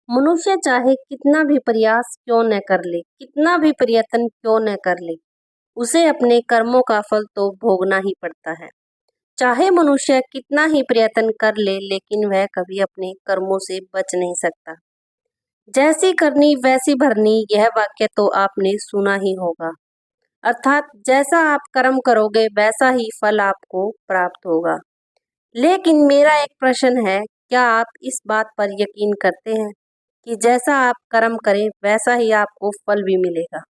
मनुष्य चाहे कितना भी प्रयास क्यों न कर ले, कितना भी प्रयत्न क्यों न कर ले, उसे अपने कर्मों का फल तो भोगना ही पड़ता है। चाहे मनुष्य कितना ही प्रयत्न कर ले, लेकिन वह कभी अपने कर्मों से बच नहीं सकता। जैसी करनी वैसी भरनी, यह वाक्य तो आपने सुना ही होगा। अर्थात जैसा आप कर्म करोगे वैसा ही फल आपको प्राप्त होगा। लेकिन मेरा एक प्रश्न है, क्या आप इस बात पर यकीन करते हैं कि जैसा आप कर्म करें वैसा ही आपको फल भी मिलेगा?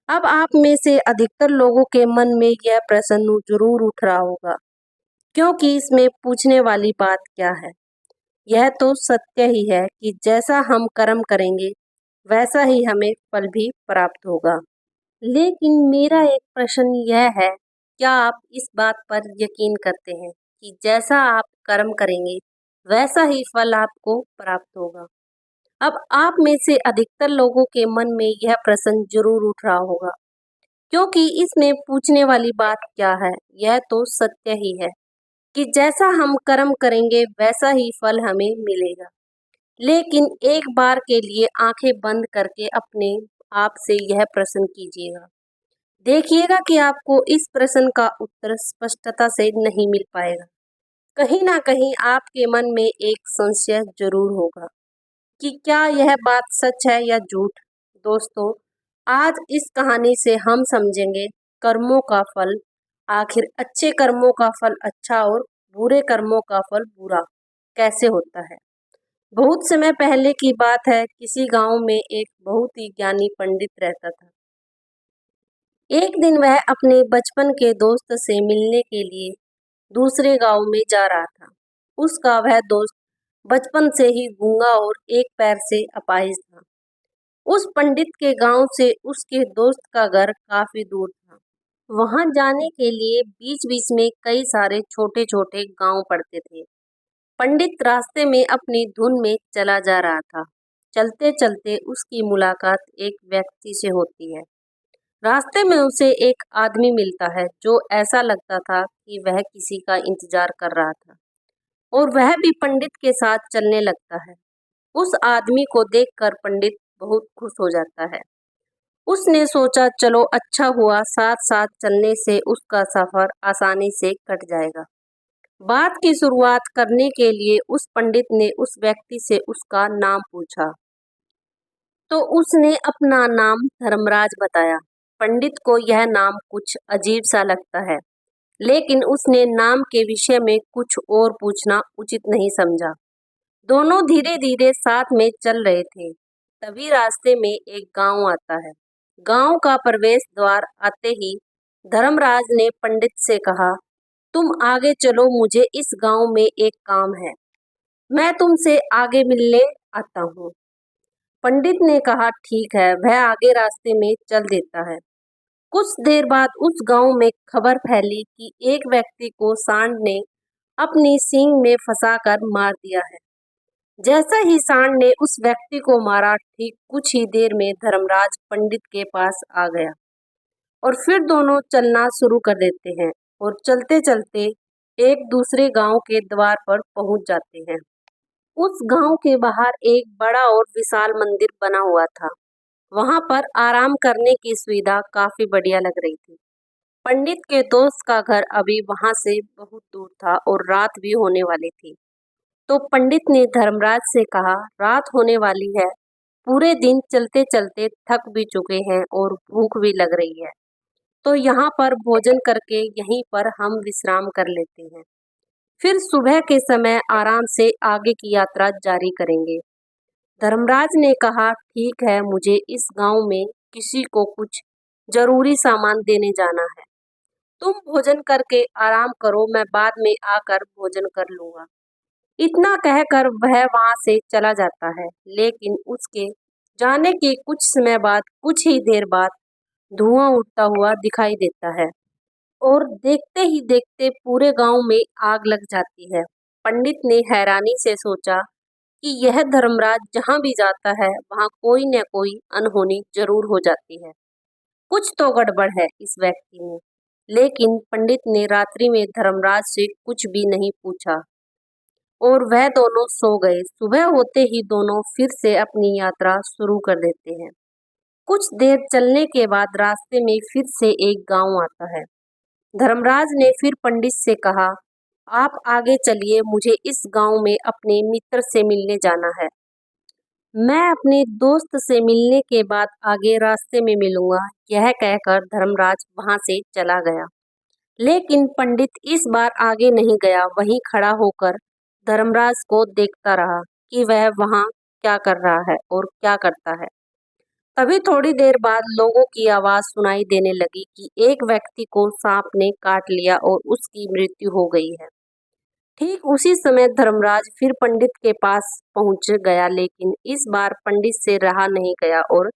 अब आप में से अधिकतर लोगों के मन में यह प्रश्न जरूर उठ रहा होगा, क्योंकि इसमें पूछने वाली बात क्या है? यह तो सत्य ही है कि जैसा हम कर्म करेंगे वैसा ही हमें फल भी प्राप्त होगा। लेकिन मेरा एक प्रश्न यह है, क्या आप इस बात पर यकीन करते हैं कि जैसा आप कर्म करेंगे वैसा ही फल आपको प्राप्त होगा? अब आप में से अधिकतर लोगों के मन में यह प्रश्न जरूर उठ रहा होगा, क्योंकि इसमें पूछने वाली बात क्या है? यह तो सत्य ही है कि जैसा हम कर्म करेंगे वैसा ही फल हमें मिलेगा। लेकिन एक बार के लिए आंखें बंद करके अपने आप से यह प्रश्न कीजिएगा। देखिएगा कि आपको इस प्रश्न का उत्तर स्पष्टता से नहीं मिल पाएगा। कहीं ना कहीं आपके मन में एक संशय जरूर होगा कि क्या यह बात सच है या झूठ। दोस्तों, आज इस कहानी से हम समझेंगे कर्मों का फल, आखिर अच्छे कर्मों का फल अच्छा और बुरे कर्मों का फल बुरा कैसे होता है। बहुत समय पहले की बात है, किसी गांव में एक बहुत ही ज्ञानी पंडित रहता था। एक दिन वह अपने बचपन के दोस्त से मिलने के लिए दूसरे गांव में जा रहा था। उसका वह दोस्त बचपन से ही गूंगा और एक पैर से अपाहिज था। उस पंडित के गांव से उसके दोस्त का घर काफी दूर था। वहां जाने के लिए बीच बीच में कई सारे छोटे छोटे गांव पड़ते थे। पंडित रास्ते में अपनी धुन में चला जा रहा था। चलते चलते उसकी मुलाकात एक व्यक्ति से होती है। रास्ते में उसे एक आदमी मिलता है जो ऐसा लगता था कि वह किसी का इंतजार कर रहा था, और वह भी पंडित के साथ चलने लगता है। उस आदमी को देखकर पंडित बहुत खुश हो जाता है। उसने सोचा, चलो अच्छा हुआ, साथ साथ चलने से उसका सफर आसानी से कट जाएगा। बात की शुरुआत करने के लिए उस पंडित ने उस व्यक्ति से उसका नाम पूछा, तो उसने अपना नाम धर्मराज बताया। पंडित को यह नाम कुछ अजीब सा लगता है, लेकिन उसने नाम के विषय में कुछ और पूछना उचित नहीं समझा। दोनों धीरे धीरे साथ में चल रहे थे। तभी रास्ते में एक गांव आता है। गांव का प्रवेश द्वार आते ही धर्मराज ने पंडित से कहा, तुम आगे चलो, मुझे इस गांव में एक काम है। मैं तुमसे आगे मिलने आता हूँ। पंडित ने कहा, ठीक है। वह आगे रास्ते में चल देता है। कुछ देर बाद उस गांव में खबर फैली कि एक व्यक्ति को सांड ने अपनी सींग में फंसाकर मार दिया है। जैसा ही सांड ने उस व्यक्ति को मारा, ठीक कुछ ही देर में धर्मराज पंडित के पास आ गया और फिर दोनों चलना शुरू कर देते हैं और चलते चलते एक दूसरे गांव के द्वार पर पहुंच जाते हैं। उस गांव के बाहर एक बड़ा और विशाल मंदिर बना हुआ था। वहां पर आराम करने की सुविधा काफी बढ़िया लग रही थी। पंडित के दोस्त का घर अभी वहां से बहुत दूर था और रात भी होने वाली थी। तो पंडित ने धर्मराज से कहा, रात होने वाली है, पूरे दिन चलते चलते थक भी चुके हैं और भूख भी लग रही है, तो यहाँ पर भोजन करके यहीं पर हम विश्राम कर लेते हैं। फिर सुबह के समय आराम से आगे की यात्रा जारी करेंगे। धर्मराज ने कहा, ठीक है, मुझे इस गांव में किसी को कुछ जरूरी सामान देने जाना है। तुम भोजन करके आराम करो, मैं बाद में आकर भोजन कर लूंगा। इतना कहकर वह वहां से चला जाता है। लेकिन उसके जाने के कुछ समय बाद, कुछ ही देर बाद, धुआं उठता हुआ दिखाई देता है और देखते ही देखते पूरे गांव में आग लग जाती है। पंडित ने हैरानी से सोचा कि यह धर्मराज जहां भी जाता है वहां कोई न कोई अनहोनी जरूर हो जाती है। कुछ तो गड़बड़ है इस व्यक्ति में। लेकिन पंडित ने रात्रि में धर्मराज से कुछ भी नहीं पूछा। और वह दोनों सो गए। सुबह होते ही दोनों फिर से अपनी यात्रा शुरू कर देते हैं। कुछ देर चलने के बाद रास्ते में फिर से एक गांव आता है। धर्मराज ने फिर पंडित से कहा, आप आगे चलिए, मुझे इस गांव में अपने मित्र से मिलने जाना है। मैं अपने दोस्त से मिलने के बाद आगे रास्ते में मिलूंगा। यह कहकर धर्मराज वहां से चला गया। लेकिन पंडित इस बार आगे नहीं गया, वहीं खड़ा होकर धर्मराज को देखता रहा कि वह वहां क्या कर रहा है और क्या करता है। तभी थोड़ी देर बाद लोगों की आवाज सुनाई देने लगी कि एक व्यक्ति को सांप ने काट लिया और उसकी मृत्यु हो गई है। ठीक उसी समय धर्मराज फिर पंडित के पास पहुंच गया, लेकिन इस बार पंडित से रहा नहीं गया और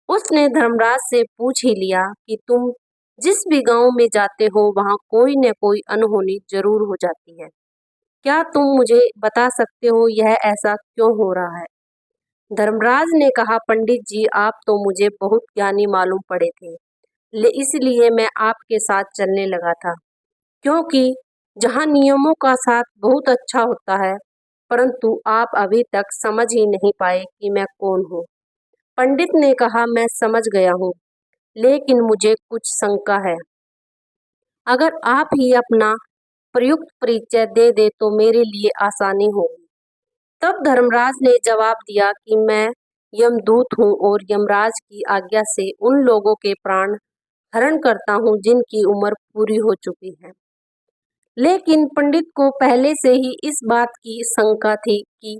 उसने धर्मराज से पूछ ही लिया कि तुम जिस भी गांव में जाते हो वहां कोई न कोई अनहोनी जरूर हो जाती है। क्या तुम मुझे बता सकते हो यह ऐसा क्यों हो रहा है? धर्मराज ने कहा, पंडित जी, आप तो मुझे बहुत ज्ञानी मालूम पड़े थे, इसलिए मैं आपके साथ चलने लगा था, क्योंकि जहाँ नियमों का साथ बहुत अच्छा होता है, परंतु आप अभी तक समझ ही नहीं पाए कि मैं कौन हूँ। पंडित ने कहा, मैं समझ गया हूँ, लेकिन मुझे कुछ शंका है। अगर आप ही अपना प्रयुक्त परिचय दे दे तो मेरे लिए आसानी होगी। तब धर्मराज ने जवाब दिया कि मैं यमदूत हूँ और यमराज की आज्ञा से उन लोगों के प्राण हरण करता हूँ जिनकी उम्र पूरी हो चुकी है। लेकिन पंडित को पहले से ही इस बात की शंका थी कि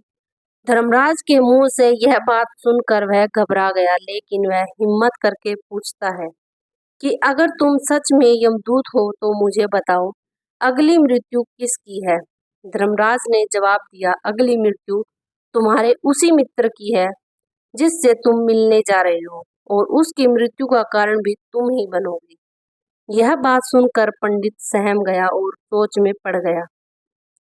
धर्मराज के मुंह से यह बात सुनकर वह घबरा गया, लेकिन वह हिम्मत करके पूछता है कि अगर तुम सच में यमदूत हो तो मुझे बताओ, अगली मृत्यु किसकी है? धर्मराज ने जवाब दिया, अगली मृत्यु तुम्हारे उसी मित्र की है जिससे तुम मिलने जा रहे हो, और उसकी मृत्यु का कारण भी तुम ही बनोगे। यह बात सुनकर पंडित सहम गया और सोच में पड़ गया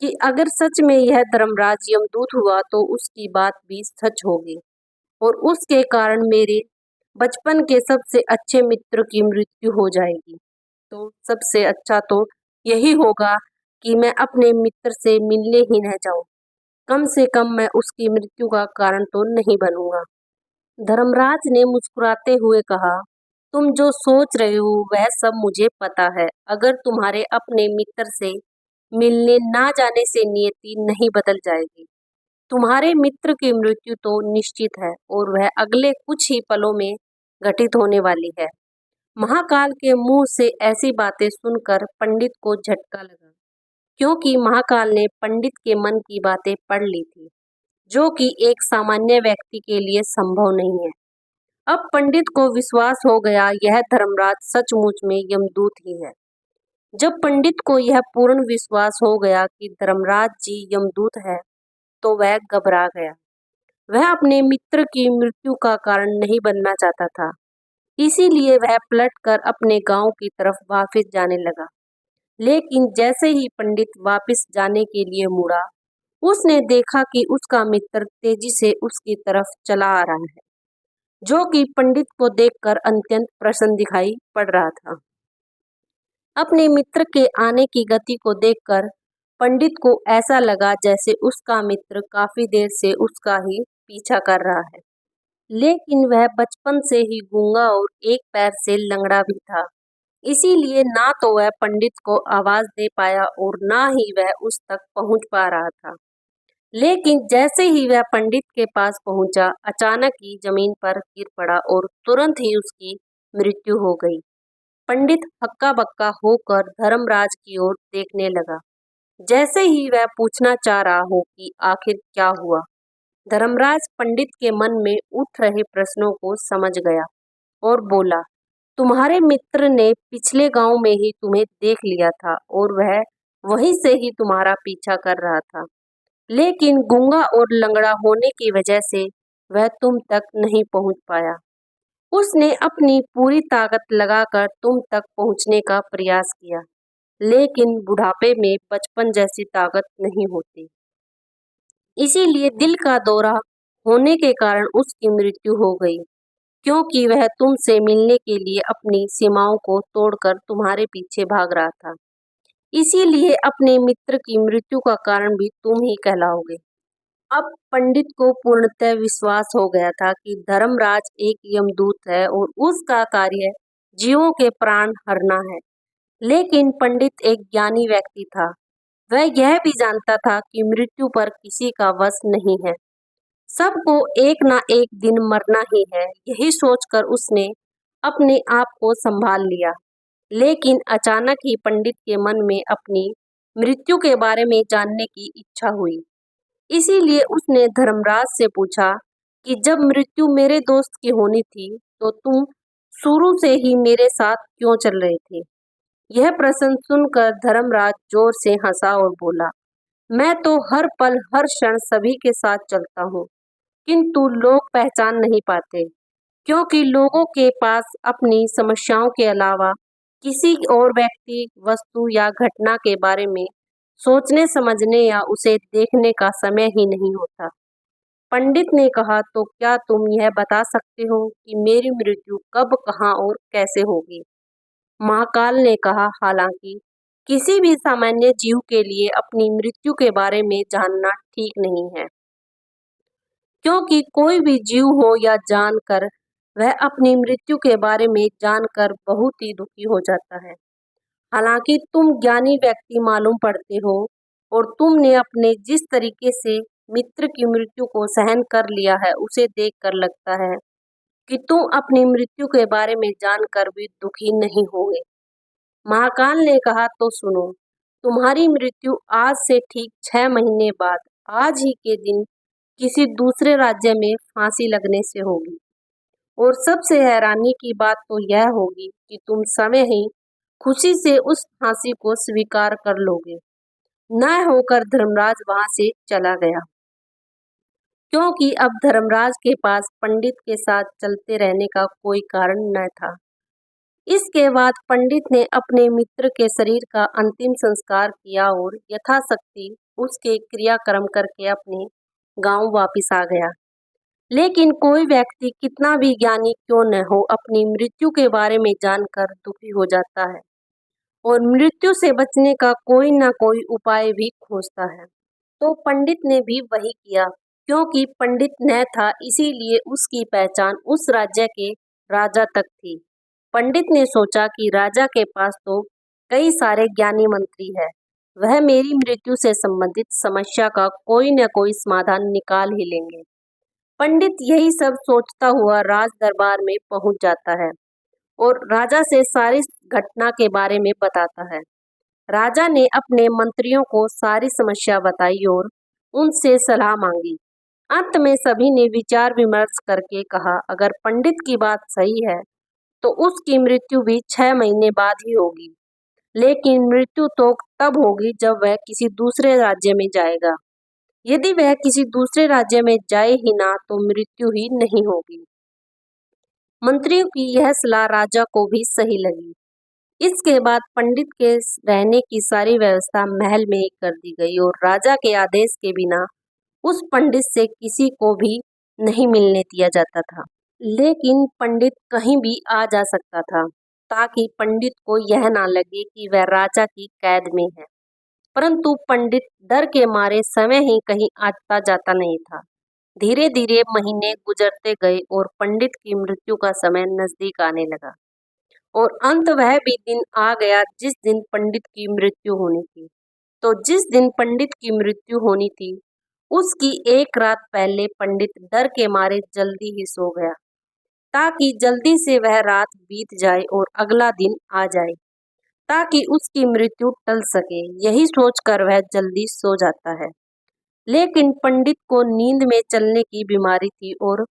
कि अगर सच में यह धर्मराज यमदूत हुआ तो उसकी बात भी सच होगी और उसके कारण मेरे बचपन के सबसे अच्छे मित्र की मृत्यु हो जाएगी। तो सबसे अच्छा तो यही होगा कि मैं अपने मित्र से मिलने ही न जाऊं। कम से कम मैं उसकी मृत्यु का कारण तो नहीं बनूंगा। धर्मराज ने मुस्कुराते हुए कहा, तुम जो सोच रहे हो वह सब मुझे पता है। अगर तुम्हारे अपने मित्र से मिलने ना जाने से नियति नहीं बदल जाएगी। तुम्हारे मित्र की मृत्यु तो निश्चित है और वह अगले कुछ ही पलों में घटित होने वाली है। महाकाल के मुंह से ऐसी बातें सुनकर पंडित को झटका लगा, क्योंकि महाकाल ने पंडित के मन की बातें पढ़ ली थी, जो कि एक सामान्य व्यक्ति के लिए संभव नहीं है। अब पंडित को विश्वास हो गया, यह धर्मराज सचमुच में यमदूत ही है। जब पंडित को यह पूर्ण विश्वास हो गया कि धर्मराज जी यमदूत है, तो वह घबरा गया। वह अपने मित्र की मृत्यु का कारण नहीं बनना चाहता था, इसीलिए वह पलटकर अपने गांव की तरफ वापस जाने लगा। लेकिन जैसे ही पंडित वापस जाने के लिए मुड़ा, उसने देखा कि उसका मित्र तेजी से उसकी तरफ चला आ रहा है, जो कि पंडित को देखकर अत्यंत प्रसन्न दिखाई पड़ रहा था। अपने मित्र के आने की गति को देखकर पंडित को ऐसा लगा जैसे उसका मित्र काफी देर से उसका ही पीछा कर रहा है। लेकिन वह बचपन से ही गूंगा और एक पैर से लंगड़ा भी था, इसीलिए ना तो वह पंडित को आवाज दे पाया और ना ही वह उस तक पहुंच पा रहा था। लेकिन जैसे ही वह पंडित के पास पहुंचा, अचानक ही जमीन पर गिर पड़ा और तुरंत ही उसकी मृत्यु हो गई। पंडित हक्का बक्का होकर धर्मराज की ओर देखने लगा, जैसे ही वह पूछना चाह रहा हो कि आखिर क्या हुआ। धर्मराज पंडित के मन में उठ रहे प्रश्नों को समझ गया और बोला, तुम्हारे मित्र ने पिछले गांव में ही तुम्हें देख लिया था और वह वहीं से ही तुम्हारा पीछा कर रहा था, लेकिन गूंगा और लंगड़ा होने की वजह से वह तुम तक नहीं पहुंच पाया। उसने अपनी पूरी ताकत लगाकर तुम तक पहुंचने का प्रयास किया, लेकिन बुढ़ापे में बचपन जैसी ताकत नहीं होती, इसीलिए दिल का दौरा होने के कारण उसकी मृत्यु हो गई, क्योंकि वह तुमसे मिलने के लिए अपनी सीमाओं को तोड़कर तुम्हारे पीछे भाग रहा था। इसीलिए अपने मित्र की मृत्यु का कारण भी तुम ही कहलाओगे। अब पंडित को पूर्णतः विश्वास हो गया था कि धर्मराज एक यमदूत है और उसका कार्य जीवों के प्राण हरना है। लेकिन पंडित एक ज्ञानी व्यक्ति था। वह यह भी जानता था कि मृत्यु पर किसी का वश नहीं है। सबको एक ना एक दिन मरना ही है। यही सोचकर उसने अपने आप को संभाल लिया। लेकिन अचानक ही पंडित के मन में अपनी मृत्यु के बारे में जानने की इच्छा हुई। इसीलिए उसने धर्मराज से पूछा कि जब मृत्यु मेरे दोस्त की होनी थी तो तुम शुरू से ही मेरे साथ क्यों चल रहे थे। यह प्रश्न सुनकर धर्मराज जोर से हंसा और बोला, मैं तो हर पल हर क्षण सभी के साथ चलता हूँ, किंतु लोग पहचान नहीं पाते, क्योंकि लोगों के पास अपनी समस्याओं के अलावा किसी और व्यक्ति, वस्तु या घटना के बारे में सोचने समझने या उसे देखने का समय ही नहीं होता। पंडित ने कहा, तो क्या तुम यह बता सकते हो कि मेरी मृत्यु कब, कहाँ और कैसे होगी। महाकाल ने कहा, हालांकि किसी भी सामान्य जीव के लिए अपनी मृत्यु के बारे में जानना ठीक नहीं है, क्योंकि कोई भी जीव हो या जानकर, वह अपनी मृत्यु के बारे में जानकर बहुत ही दुखी हो जाता है। हालांकि तुम ज्ञानी व्यक्ति मालूम पड़ते हो और तुमने अपने जिस तरीके से मित्र की मृत्यु को सहन कर लिया है, उसे देखकर लगता है कि तुम अपनी मृत्यु के बारे में जानकर भी दुखी नहीं होगे। महाकाल ने कहा, तो सुनो, तुम्हारी मृत्यु आज से ठीक 6 महीने बाद आज ही के दिन किसी दूसरे राज्य में फांसी लगने से होगी। और सबसे हैरानी की बात तो यह होगी कि तुम समय ही खुशी से उस फांसी को स्वीकार कर लोगे। न होकर धर्मराज वहां से चला गया, क्योंकि अब धर्मराज के पास पंडित के साथ चलते रहने का कोई कारण न था। इसके बाद पंडित ने अपने मित्र के शरीर का अंतिम संस्कार किया और यथाशक्ति उसके क्रियाक्रम करके अपने गांव वापिस आ गया। लेकिन कोई व्यक्ति कितना भी ज्ञानी क्यों न हो, अपनी मृत्यु के बारे में जानकर दुखी हो जाता है और मृत्यु से बचने का कोई ना कोई उपाय भी खोजता है। तो पंडित ने भी वही किया। क्योंकि पंडित न था, इसीलिए उसकी पहचान उस राज्य के राजा तक थी। पंडित ने सोचा कि राजा के पास तो कई सारे ज्ञानी मंत्री हैं, वह मेरी मृत्यु से संबंधित समस्या का कोई न कोई समाधान निकाल ही लेंगे। पंडित यही सब सोचता हुआ राज दरबार में पहुंच जाता है और राजा से सारी घटना के बारे में बताता है। राजा ने अपने मंत्रियों को सारी समस्या बताई और उनसे सलाह मांगी। अंत में सभी ने विचार विमर्श करके कहा, अगर पंडित की बात सही है तो उसकी मृत्यु भी 6 महीने बाद ही होगी। लेकिन मृत्यु तो तब होगी जब वह किसी दूसरे राज्य में जाएगा। यदि वह किसी दूसरे राज्य में जाए ही ना तो मृत्यु ही नहीं होगी। मंत्रियों की यह सलाह राजा को भी सही लगी। इसके बाद पंडित के रहने की सारी व्यवस्था महल में ही कर दी गई और राजा के आदेश के बिना उस पंडित से किसी को भी नहीं मिलने दिया जाता था। लेकिन पंडित कहीं भी आ जा सकता था, ताकि पंडित को यह ना लगे कि वह राजा की कैद में है। परंतु पंडित डर के मारे समय ही कहीं आता जाता नहीं था। धीरे धीरे महीने गुजरते गए और पंडित की मृत्यु का समय नजदीक आने लगा और अंत वह भी दिन आ गया जिस दिन पंडित की मृत्यु होनी थी। तो जिस दिन पंडित की मृत्यु होनी थी, उसकी एक रात पहले पंडित डर के मारे जल्दी ही सो गया, ताकि जल्दी से वह रात बीत जाए और अगला दिन आ जाए, ताकि उसकी मृत्यु टल सके। यही सोचकर वह जल्दी सो जाता है। लेकिन पंडित को नींद में चलने की बीमारी थी और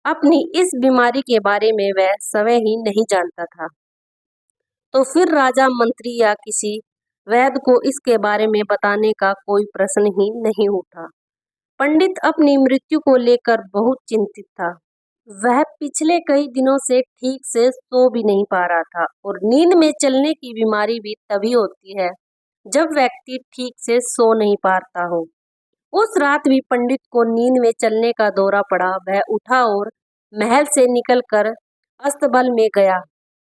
अपनी इस बीमारी के बारे में वह समय ही नहीं जानता था। तो फिर राजा, मंत्री या किसी वैद्य को इसके बारे में बताने का कोई प्रश्न ही नहीं उठा। पंडित अपनी मृत्यु को लेकर बहुत चिंतित था। वह पिछले कई दिनों से ठीक से सो भी नहीं पा रहा था और नींद में चलने की बीमारी भी तभी होती है जब व्यक्ति ठीक से सो नहीं पाता हो। उस रात भी पंडित को नींद में चलने का दौरा पड़ा। वह उठा और महल से निकलकर अस्तबल में गया,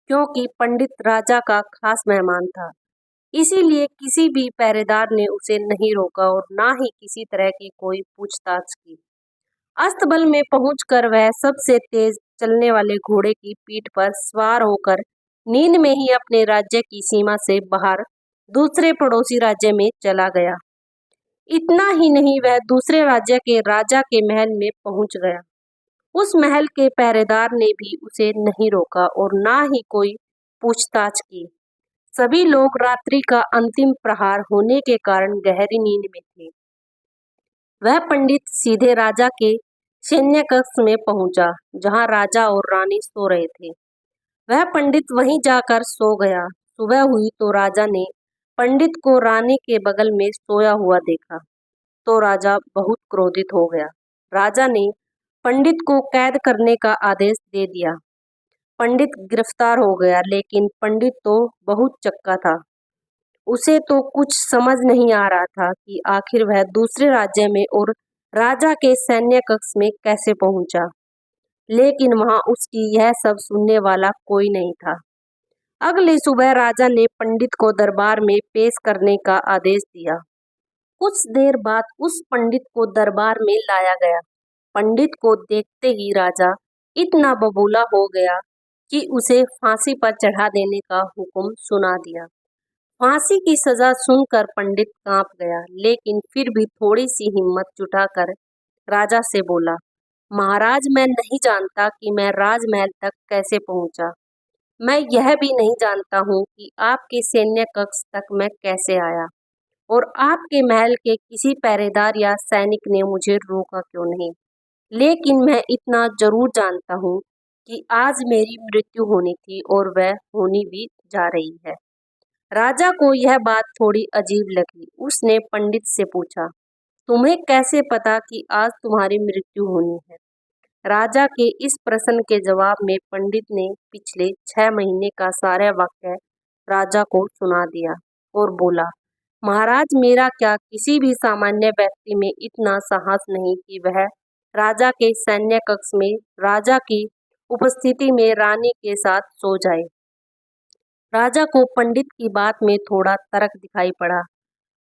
क्योंकि पंडित राजा का खास मेहमान था। इसीलिए किसी भी पहरेदार ने उसे नहीं रोका और ना ही किसी तरह की कोई पूछताछ की। अस्तबल में पहुंचकर वह सबसे तेज चलने वाले घोड़े की पीठ पर सवार होकर नींद में ही अपने राज्य की सीमा से बाहर दूसरे पड़ोसी राज्य में चला गया। इतना ही नहीं, वह दूसरे राज्य के राजा के महल में पहुंच गया। उस महल के पहरेदार ने भी उसे नहीं रोका और ना ही कोई पूछताछ की। सभी लोग रात्रि का अंतिम प्रहार होने के कारण गहरी नींद में थे। वह पंडित सीधे राजा के सैन्य कक्ष में पहुंचा, जहां राजा और रानी सो रहे थे। वह पंडित वहीं जाकर सो गया। सुबह हुई तो राजा ने पंडित को रानी के बगल में सोया हुआ देखा तो राजा बहुत क्रोधित हो गया। राजा ने पंडित को कैद करने का आदेश दे दिया। पंडित गिरफ्तार हो गया, लेकिन पंडित तो बहुत चक्का था। उसे तो कुछ समझ नहीं आ रहा था कि आखिर वह दूसरे राज्य में और राजा के सैन्य कक्ष में कैसे पहुंचा। लेकिन वहां उसकी यह सब सुनने वाला कोई नहीं था। अगली सुबह राजा ने पंडित को दरबार में पेश करने का आदेश दिया। कुछ देर बाद उस पंडित को दरबार में लाया गया। पंडित को देखते ही राजा इतना बबूला हो गया कि उसे फांसी पर चढ़ा देने का हुक्म सुना दिया। फांसी की सजा सुनकर पंडित कांप गया, लेकिन फिर भी थोड़ी सी हिम्मत जुटाकर राजा से बोला, महाराज, मैं नहीं जानता कि मैं राजमहल तक कैसे पहुंचा। मैं यह भी नहीं जानता हूं कि आपके सैन्य कक्ष तक मैं कैसे आया और आपके महल के किसी पहरेदार या सैनिक ने मुझे रोका क्यों नहीं। लेकिन मैं इतना जरूर जानता हूँ कि आज मेरी मृत्यु होनी थी और वह होनी भी जा रही है। राजा को यह बात थोड़ी अजीब लगी। उसने पंडित से पूछा, तुम्हें कैसे पता कि आज तुम्हारी मृत्यु होनी है? राजा के इस प्रश्न के जवाब में पंडित ने पिछले 6 महीने का सारा वाक्य राजा को सुना दिया और बोला, महाराज, मेरा क्या किसी भी सामान्य व्यक्ति में इतना साहस नहीं कि वह राजा के सैन्य कक्ष में राजा की उपस्थिति में रानी के साथ सो जाए। राजा को पंडित की बात में थोड़ा तर्क दिखाई पड़ा,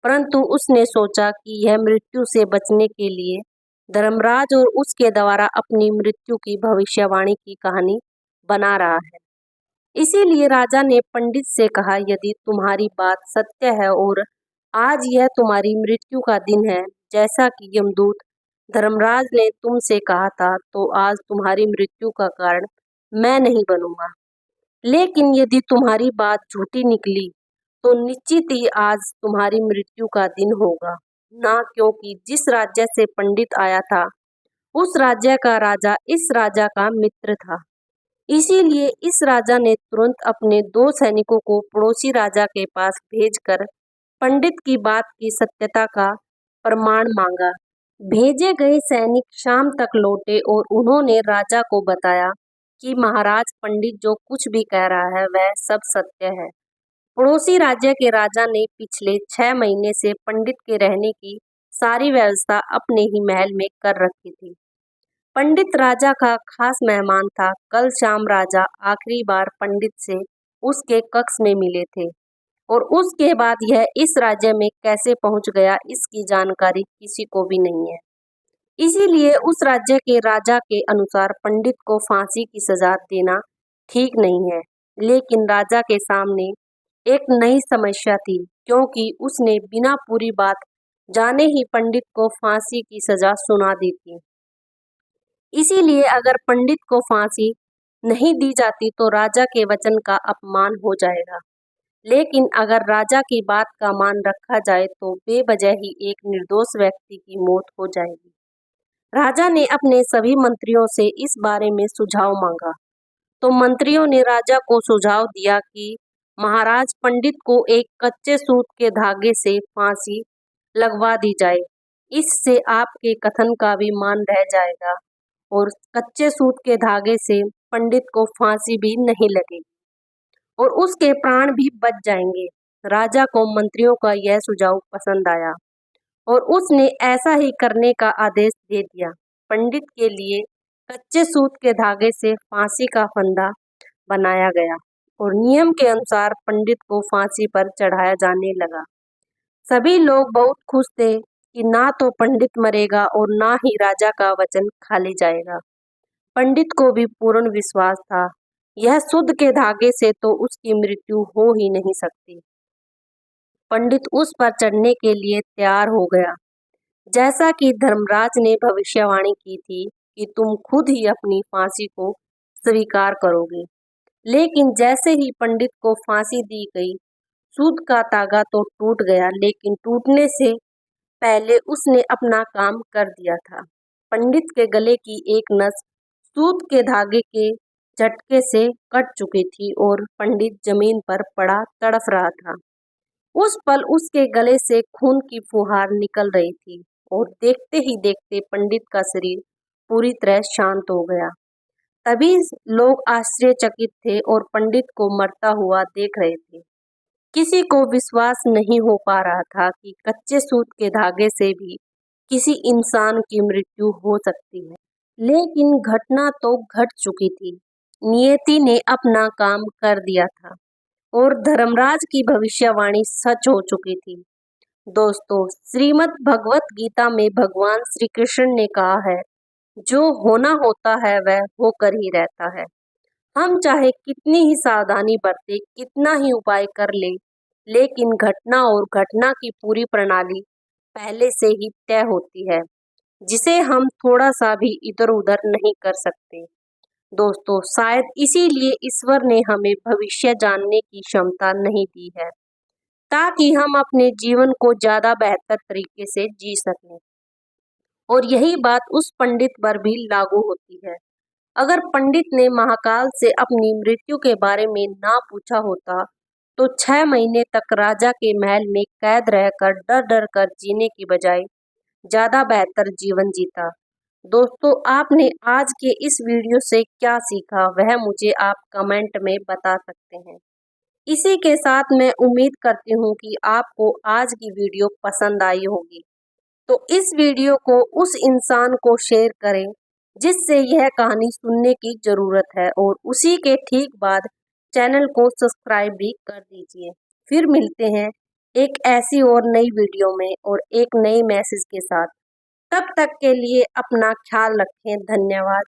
परंतु उसने सोचा कि यह मृत्यु से बचने के लिए धर्मराज और उसके द्वारा अपनी मृत्यु की भविष्यवाणी की कहानी बना रहा है। इसीलिए राजा ने पंडित से कहा, यदि तुम्हारी बात सत्य है और आज यह तुम्हारी मृत्यु का दिन है, जैसा कि यमदूत धर्मराज ने तुमसे कहा था, तो आज तुम्हारी मृत्यु का कारण मैं नहीं बनूंगा। लेकिन यदि तुम्हारी बात झूठी निकली तो निश्चित ही आज तुम्हारी मृत्यु का दिन होगा ना, क्योंकि जिस राज्य से पंडित आया था उस राज्य का राजा इस राजा का मित्र था। इसीलिए इस राजा ने तुरंत अपने 2 सैनिकों को पड़ोसी राजा के पास भेजकर पंडित की बात की सत्यता का प्रमाण मांगा। भेजे गए सैनिक शाम तक लौटे और उन्होंने राजा को बताया कि महाराज, पंडित जो कुछ भी कह रहा है वह सब सत्य है। पड़ोसी राज्य के राजा ने पिछले 6 महीने से पंडित के रहने की सारी व्यवस्था अपने ही महल में कर रखी थी। पंडित राजा का खास मेहमान था। कल शाम राजा आखिरी बार पंडित से उसके कक्ष में मिले थे और उसके बाद यह इस राज्य में कैसे पहुंच गया, इसकी जानकारी किसी को भी नहीं है। इसीलिए उस राज्य के राजा के अनुसार पंडित को फांसी की सजा देना ठीक नहीं है। लेकिन राजा के सामने एक नई समस्या थी, क्योंकि उसने बिना पूरी बात जाने ही पंडित को फांसी की सजा सुना दी थी। इसीलिए अगर पंडित को फांसी नहीं दी जाती तो राजा के वचन का अपमान हो जाएगा। लेकिन अगर राजा की बात का मान रखा जाए तो बेवजह ही एक निर्दोष व्यक्ति की मौत हो जाएगी। राजा ने अपने सभी मंत्रियों से इस बारे में सुझाव मांगा, तो मंत्रियों ने राजा को सुझाव दिया कि महाराज, पंडित को एक कच्चे सूत के धागे से फांसी लगवा दी जाए। इससे आपके कथन का भी मान रह जाएगा और कच्चे सूत के धागे से पंडित को फांसी भी नहीं लगेगी और उसके प्राण भी बच जाएंगे। राजा को मंत्रियों का यह सुझाव पसंद आया और उसने ऐसा ही करने का आदेश दे दिया। पंडित के लिए कच्चे सूत के धागे से फांसी का फंदा बनाया गया और नियम के अनुसार पंडित को फांसी पर चढ़ाया जाने लगा। सभी लोग बहुत खुश थे कि ना तो पंडित मरेगा और ना ही राजा का वचन खाली जाएगा। पंडित को भी पूर्ण विश्वास था, यह शुद्ध के धागे से तो उसकी मृत्यु हो ही नहीं सकती। पंडित उस पर चढ़ने के लिए तैयार हो गया। जैसा कि धर्मराज ने भविष्यवाणी की थी कि तुम खुद ही अपनी फांसी को स्वीकार करोगे। लेकिन जैसे ही पंडित को फांसी दी गई, सूद का तागा तो टूट गया, लेकिन टूटने से पहले उसने अपना काम कर दिया था। पंडित के गले की एक नस सूत के धागे के झटके से कट चुकी थी और पंडित जमीन पर पड़ा तड़फ रहा था। उस पल उसके गले से खून की फुहार निकल रही थी और देखते ही देखते पंडित का शरीर पूरी तरह शांत हो गया। तभी लोग आश्चर्यचकित थे और पंडित को मरता हुआ देख रहे थे। किसी को विश्वास नहीं हो पा रहा था कि कच्चे सूत के धागे से भी किसी इंसान की मृत्यु हो सकती है। लेकिन घटना तो घट चुकी थी। नियति ने अपना काम कर दिया था और धर्मराज की भविष्यवाणी सच हो चुकी थी। दोस्तों, श्रीमद् भगवत गीता में भगवान श्री कृष्ण ने कहा है, जो होना होता है वह होकर ही रहता है। हम चाहे कितनी ही सावधानी बरते, कितना ही उपाय कर ले, लेकिन घटना और घटना की पूरी प्रणाली पहले से ही तय होती है, जिसे हम थोड़ा सा भी इधर उधर नहीं कर सकते। दोस्तों, शायद इसीलिए ईश्वर ने हमें भविष्य जानने की क्षमता नहीं दी है, ताकि हम अपने जीवन को ज्यादा बेहतर तरीके से जी सकें। और यही बात उस पंडित पर भी लागू होती है। अगर पंडित ने महाकाल से अपनी मृत्यु के बारे में ना पूछा होता, तो 6 महीने तक राजा के महल में कैद रहकर डर डर कर जीने की बजाय ज्यादा बेहतर जीवन जीता। दोस्तों, आपने आज के इस वीडियो से क्या सीखा, वह मुझे आप कमेंट में बता सकते हैं। इसी के साथ मैं उम्मीद करती हूँ कि आपको आज की वीडियो पसंद आई होगी। तो इस वीडियो को उस इंसान को शेयर करें जिससे यह कहानी सुनने की जरूरत है, और उसी के ठीक बाद चैनल को सब्सक्राइब भी कर दीजिए। फिर मिलते हैं एक ऐसी और नई वीडियो में और एक नई मैसेज के साथ। तब तक के लिए अपना ख्याल रखें। धन्यवाद।